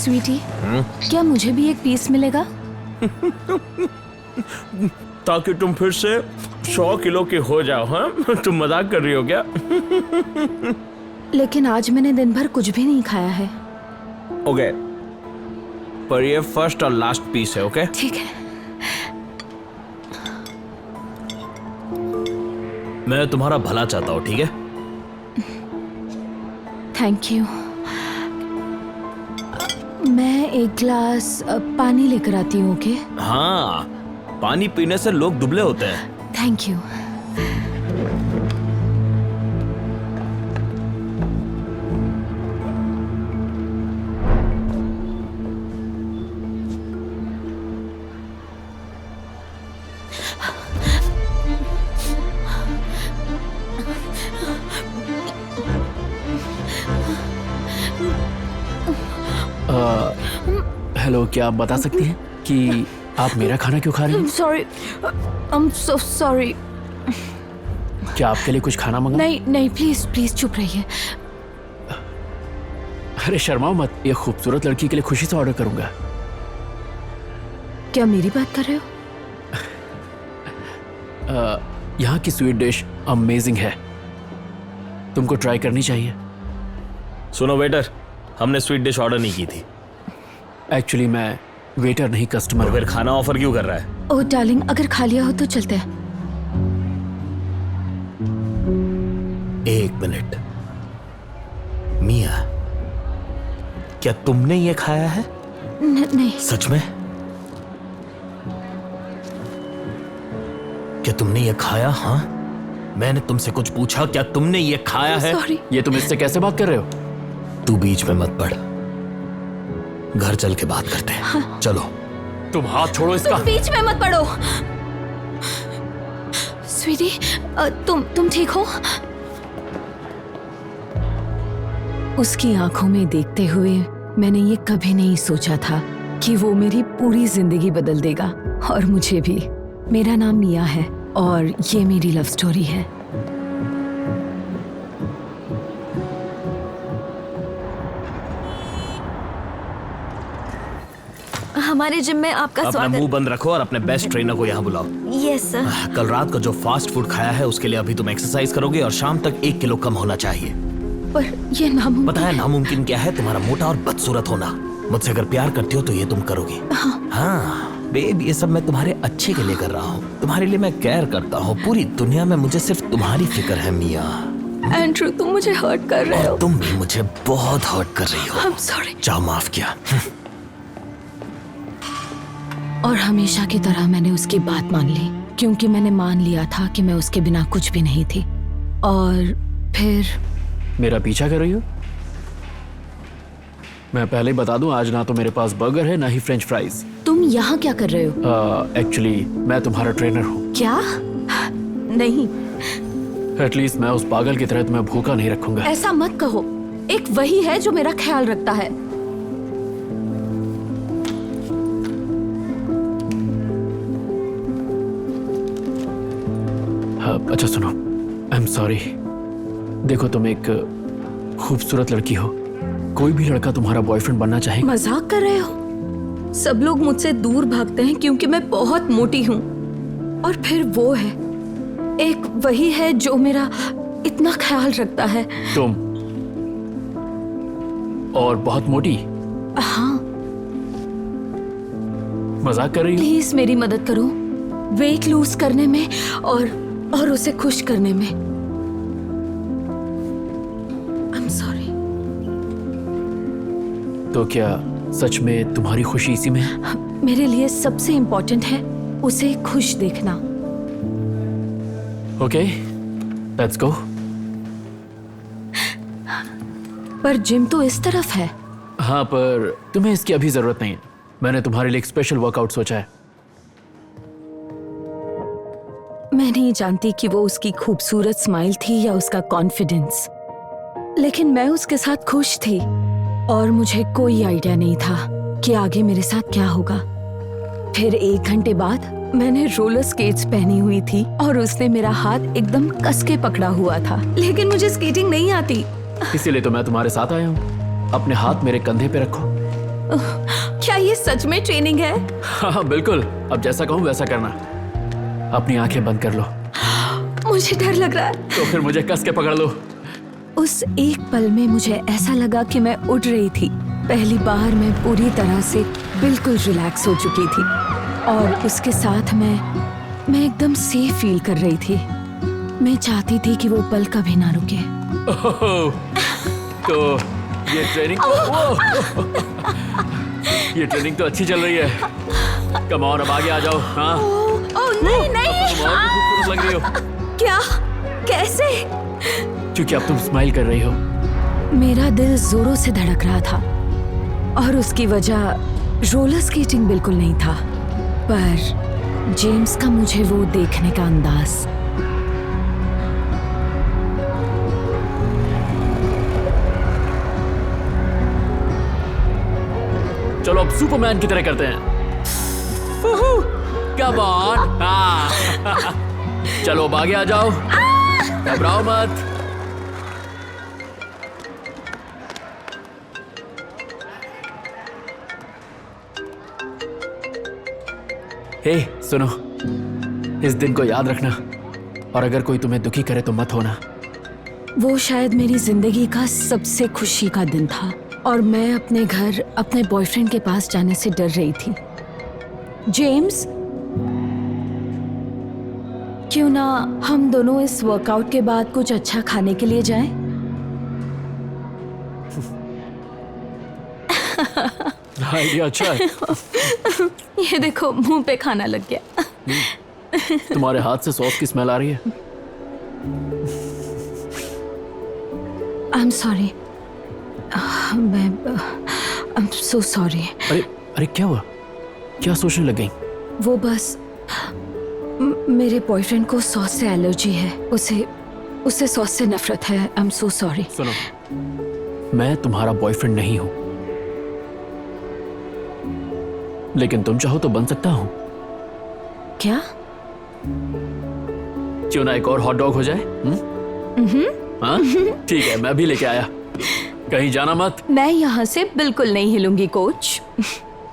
स्वीटी, क्या मुझे भी एक पीस मिलेगा? ताकि तुम फिर से 100 किलो के हो जाओ। हाँ, तुम मजाक कर रही हो क्या? लेकिन आज मैंने दिन भर कुछ भी नहीं खाया है। ओके, पर ये फर्स्ट और लास्ट पीस है। ओके ठीक है। मैं तुम्हारा भला चाहता हूँ, ठीक है? Thank you. मैं एक ग्लास पानी लेकर आती हूँ। ओके? हाँ, पानी पीने से लोग दुबले होते हैं। Thank you. हेलो, क्या आप बता सकती हैं कि आप मेरा खाना क्यों खा रही हैं? Sorry, I am so sorry. क्या आपके लिए कुछ खाना मंगा? नहीं नहीं, प्लीज प्लीज चुप रहिए। अरे शर्माओ मत, ये खूबसूरत लड़की के लिए खुशी से ऑर्डर करूंगा। क्या मेरी बात कर रहे हो? यहाँ की स्वीट डिश अमेजिंग है, तुमको ट्राई करनी चाहिए। सुनो वेटर, हमने स्वीट डिश ऑर्डर नहीं की थी। एक्चुअली मैं वेटर नहीं, कस्टमर। तो फिर खाना ऑफर क्यों कर रहा है? ओह डार्लिंग, अगर खा लिया हो तो चलते हैं। एक मिनट, मिया, क्या तुमने ये खाया है? नहीं। सच में? क्या तुमने ये खाया? हाँ, मैंने तुमसे कुछ पूछा, क्या तुमने ये खाया है? सॉरी। ये तुम इससे कैसे बात कर रहे हो? तू बीच में मत पड़, घर चल के बात करते हैं। हाँ। चलो। तुम हाथ छोड़ो इसका। तुम बीच में मत पड़ो। स्वीटी, तुम ठीक हो? उसकी आंखों में देखते हुए मैंने ये कभी नहीं सोचा था कि वो मेरी पूरी जिंदगी बदल देगा, और मुझे भी। मेरा नाम मिया है और ये मेरी लव स्टोरी है। हमारे जिम में आपका अपना स्वागत। मुंह बंद रखो और अपने बेस्ट ट्रेनर को यहाँ बुलाओ। Yes sir. कल रात को जो फास्ट फूड खाया है उसके लिए अभी तुम एक्सरसाइज करोगे और शाम तक 1 किलो कम होना चाहिए। पर ये नामुमकिन। पता है नामुमकिन क्या है? तुम्हारा मोटा और बदसूरत होना। मुझसे अगर प्यार करती हो तो ये तुम करोगी। हाँ बेब, ये सब मैं तुम्हारे अच्छे के लिए कर रहा हूँ। तुम्हारे लिए मैं केयर करता हूँ। पूरी दुनिया में मुझे सिर्फ तुम्हारी फिक्र है मिया। एंड्रू, तुम मुझे हर्ट कर रहे हो। तुम भी मुझे बहुत हर्ट कर रही हो। I'm sorry। जाओ, माफ किया। और हमेशा की तरह मैंने उसकी बात मान ली, क्योंकि मैंने मान लिया था कि मैं उसके बिना कुछ भी नहीं थी। और फिर मेरा पीछा कर रही हो? मैं पहले ही बता दूं, आज ना तो मेरे पास बर्गर है ना ही फ्रेंच फ्राइज। तुम यहाँ क्या कर रहे हो? एक्चुअली मैं तुम्हारा ट्रेनर हूँ। क्या? नहीं, एटलीस्ट मैं उस पागल की तरह तुम्हें भूखा नहीं रखूंगा। ऐसा मत कहो। एक वही है जो मेरा ख्याल रखता है। अच्छा सुनो, आई एम सॉरी। देखो, तुम एक खूबसूरत लड़की हो। कोई भी लड़का तुम्हारा बॉयफ्रेंड बनना चाहेगा। मजाक कर रहे हो? सब लोग मुझसे दूर भागते हैं क्योंकि मैं बहुत मोटी हूँ। और फिर वो है, एक वही है जो मेरा इतना ख्याल रखता है। तुम और बहुत मोटी? हाँ। मजाक कर रही हो? प्लीज मेरी मदद करो, वेट लूज करने में और उसे खुश करने में। I am sorry. तो क्या सच में तुम्हारी खुशी इसी में है? मेरे लिए सबसे इम्पोर्टेंट है उसे खुश देखना। Okay, let's go. पर जिम तो इस तरफ है। हाँ, पर तुम्हें इसकी अभी जरूरत नहीं है। मैंने तुम्हारे लिए एक स्पेशल वर्कआउट सोचा है। मैं नहीं जानती कि वो उसकी खूबसूरत स्माइल थी या उसका कॉन्फिडेंस, लेकिन मैं उसके साथ खुश थी और मुझे कोई आइडिया नहीं था कि आगे मेरे साथ क्या होगा। फिर 1 घंटे बाद मैंने रोलर स्केट्स पहनी हुई थी और उसने मेरा हाथ एकदम कस के पकड़ा हुआ था, लेकिन मुझे स्केटिंग नहीं आती। इसीलिए तो मैं तुम्हारे साथ आया हूँ। अपने हाथ मेरे कंधे पे रखो। क्या ये सच में ट्रेनिंग है? हाँ बिल्कुल, अब जैसा कहूँ वैसा करना। अपनी आंखें बंद कर लो। मुझे डर लग रहा है। तो फिर मुझे कस के पकड़ लो। उस एक पल में मुझे ऐसा लगा कि मैं उड़ रही थी। पहली बार मैं पूरी तरह से बिल्कुल रिलैक्स हो चुकी थी और उसके साथ मैं एकदम सेफ फील कर रही थी। मैं चाहती थी कि वो पल कभी ना रुके। तो ये ट्रेनिंग ये ट्रेनिंग तो अच्छी चल रही है। कम ऑन, अब आगे आ जाओ। हाँ नहीं नहीं। तुम और भी खूबसूरत लग रही हो। क्या? कैसे? क्योंकि अब तुम स्माइल कर रही हो। मेरा दिल जोरों से धड़क रहा था और उसकी वजह रोलर स्केटिंग बिल्कुल नहीं था, पर जेम्स का मुझे वो देखने का अंदाज। चलो अब सुपरमैन की तरह करते हैं। Come on. हाँ चलो अब आगे आ जाओ, घबराओ मत। हे सुनो, इस दिन को याद रखना और अगर कोई तुम्हें दुखी करे तो मत होना। वो शायद मेरी जिंदगी का सबसे खुशी का दिन था और मैं अपने घर अपने बॉयफ्रेंड के पास जाने से डर रही थी। जेम्स, क्यों ना हम दोनों इस वर्कआउट के बाद कुछ अच्छा खाने के लिए जाएं? आइडिया अच्छा है। ये देखो, मुंह पे खाना लग गया। तुम्हारे हाथ से सॉस की स्मेल आ रही है। I am sorry. I am so sorry. अरे अरे क्या हुआ? क्या सोचने लग गई? वो बस मेरे बॉयफ्रेंड को सॉस से एलर्जी है। उसे सॉस से नफरत है। I am so sorry. सुनो, मैं तुम्हारा बॉयफ्रेंड नहीं हूं, लेकिन तुम चाहो तो बन सकता हूं। क्या? क्यों ना एक और हॉट डॉग हो जाए? हाँ ठीक है, मैं भी लेके आया। कहीं जाना मत। मैं यहाँ से बिल्कुल नहीं हिलूंगी कोच।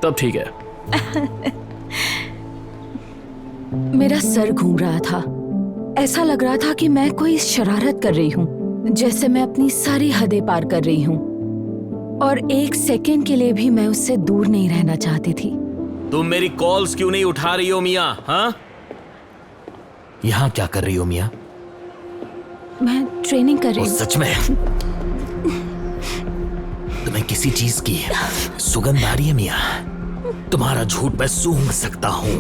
तब ठीक है। मेरा सर घूम रहा था। ऐसा लग रहा था कि मैं कोई शरारत कर रही हूँ, जैसे मैं अपनी सारी हदें पार कर रही हूँ और एक सेकंड के लिए भी मैं उससे दूर नहीं रहना चाहती थी। तुम मेरी कॉल्स क्यों नहीं उठा रही हो मिया? हाँ, यहाँ क्या कर रही हो मिया? मैं ट्रेनिंग कर रही हूँ। सच में तुम्हें किसी चीज की सुगंध आ रही है मिया? तुम्हारा झूठ मैं सूंघ सकता हूँ।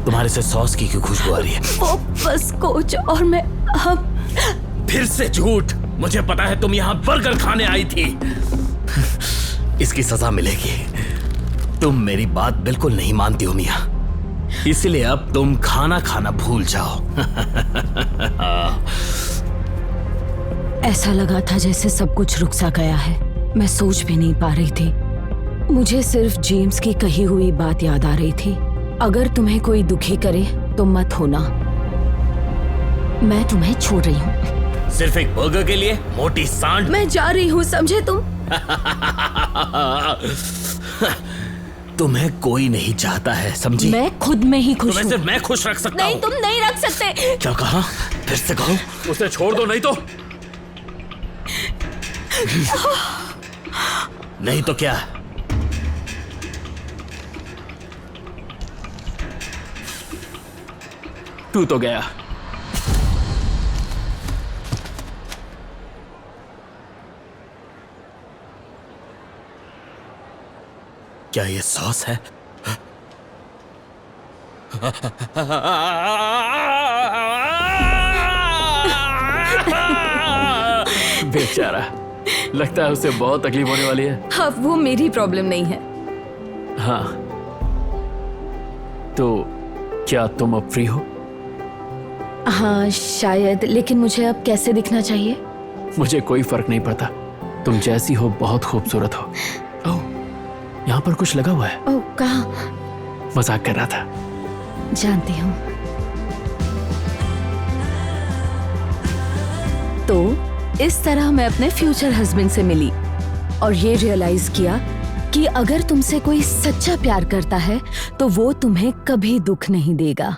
तुम्हारे से सॉस की क्यों खुशबू आ रही है? वो बस कोच और मैं अब फिर से झूठ। मुझे पता है तुम यहाँ बर्गर खाने आई थी। इसकी सजा मिलेगी। तुम मेरी बात बिल्कुल नहीं मानती हो मिया, इसलिए अब तुम खाना खाना भूल जाओ। ऐसा लगा था जैसे सब कुछ रुक सा गया है। मैं सोच भी नहीं पा रही थी। मुझे सिर्फ जेम्स की कही हुई बात याद आ रही थी, अगर तुम्हें कोई दुखी करे तो मत होना। मैं तुम्हें छोड़ रही हूँ। सिर्फ एक बर्गर के लिए मोटी सांड? मैं जा रही हूँ, समझे तुम? तुम्हें कोई नहीं चाहता है, समझी? मैं खुद में ही खुश तुम्हें हूँ। सिर्फ मैं खुश रख सकता नहीं, हूँ। तुम नहीं रख सकते। क्या कहा? फिर से कहो। उसे छोड़ दो, नहीं तो नहीं तो क्या? तू तो गया। क्या ये सॉस है? बेचारा, लगता है उसे बहुत तकलीफ होने वाली है। हाँ, वो मेरी प्रॉब्लम नहीं है। हाँ, तो क्या तुम अब फ्री हो? हाँ शायद, लेकिन मुझे अब कैसे दिखना चाहिए? मुझे कोई फर्क नहीं पड़ता, तुम जैसी हो बहुत खूबसूरत हो। ओह, यहाँ पर कुछ लगा हुआ है। ओह, कहाँ? मजाक कर रहा था। जानती हूँ। तो इस तरह मैं अपने फ्यूचर हस्बैंड से मिली। और ये रियलाइज किया कि अगर तुमसे कोई सच्चा प्यार करता है तो वो तुम्हें कभी दुख नहीं देगा।